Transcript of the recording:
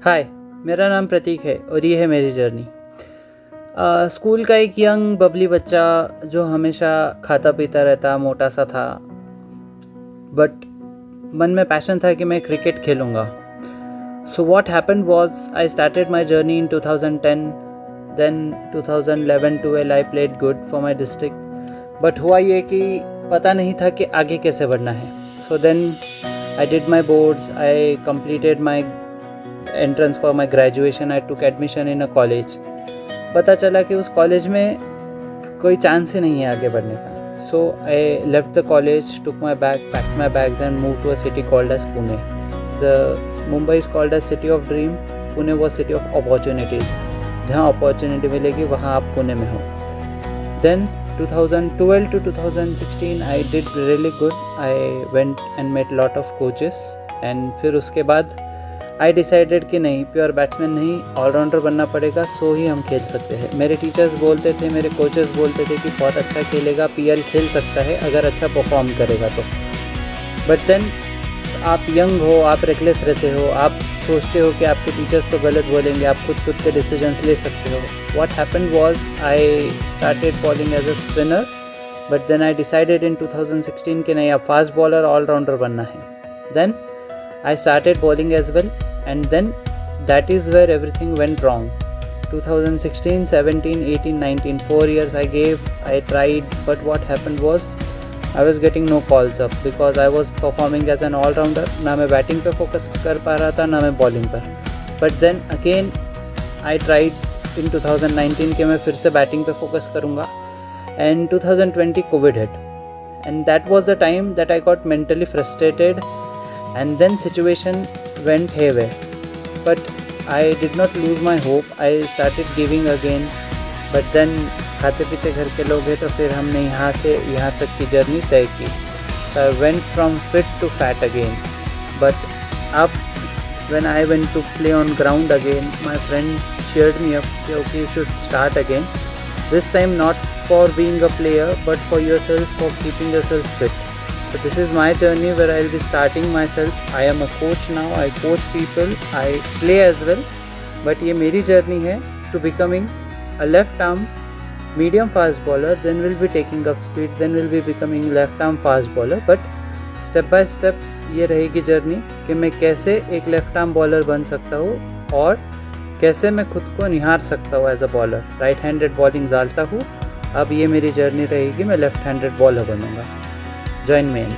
हाय, मेरा नाम प्रतीक है और ये है मेरी जर्नी। स्कूल का एक यंग बबली बच्चा जो हमेशा खाता पीता रहता, मोटा सा था, बट मन में पैशन था कि मैं क्रिकेट खेलूँगा। So what happened was I started my journey in 2010, then 2011-12 I played good for my district, but हुआ ये कि पता नहीं था कि आगे कैसे बढ़ना है। So then I did my boards, I completed my entrance for my graduation, I took admission in a college. पता चला कि उस कॉलेज में कोई चांस ही नहीं है आगे बढ़ने का। So I left the college, took my bag, packed my bags and move to a city called as Pune. The Mumbai is called as city of dream, Pune was city of opportunities. जहाँ opportunity मिलेगी वहाँ आप पुणे में हो। Then 2012 to 2016 I did really good. I went and met lot of coaches and फिर उसके बाद I decided कि नहीं, प्योर बैट्समैन नहीं, ऑलराउंडर बनना पड़ेगा, सो ही हम खेल सकते हैं। मेरे टीचर्स बोलते थे, मेरे कोचेस बोलते थे कि बहुत अच्छा खेलेगा, पीएल खेल सकता है अगर अच्छा परफॉर्म करेगा तो। बट देन आप यंग हो, आप रेकलेस रहते हो, आप सोचते हो कि आपके टीचर्स तो गलत बोलेंगे, आप खुद के डिसीजंस ले सकते हो। What happened was I started bowling as a spinner, but then I decided in 2016 कि नहीं, अब फास्ट बॉलर ऑलराउंडर बनना है। Then I started bowling as well, and then that is where everything went wrong. 2016, 17, 18, 19, 4 years I gave, I tried, but what happened was I was getting no calls up because I was performing as an all-rounder. ना मैं batting पे focus कर पा रहा था, ना मैं bowling पर। But then again I tried in 2019 कि मैं फिर से बैटिंग पे फोकस करूँगा, and 2020 COVID hit, and that was the time that I got mentally frustrated. And then situation went haywire, but I did not lose my hope. I started giving again, but then खाते पीते घर के लोग हैं तो फिर हमने यहाँ से यहाँ तक की जर्नी तय की। So I went from fit to fat again, but up when I went to play on ground again, my friend cheered me up, okay, you should start again. This time not for being a player, but for yourself, for keeping yourself fit. So this is my journey where I will be starting myself. I am a coach now. I coach people. I play as well. But ये मेरी journey है to becoming a left arm medium fast bowler. Then we'll be taking up speed. Then we'll be becoming left arm fast bowler. But step by step ये रहेगी journey कि मैं कैसे एक left arm bowler बन सकता हूँ और कैसे मैं खुद को निहार सकता हूँ as a bowler. Right handed bowling डालता हूँ, अब ये मेरी journey रहेगी, मैं left handed bowler बनूँगा। Join me in.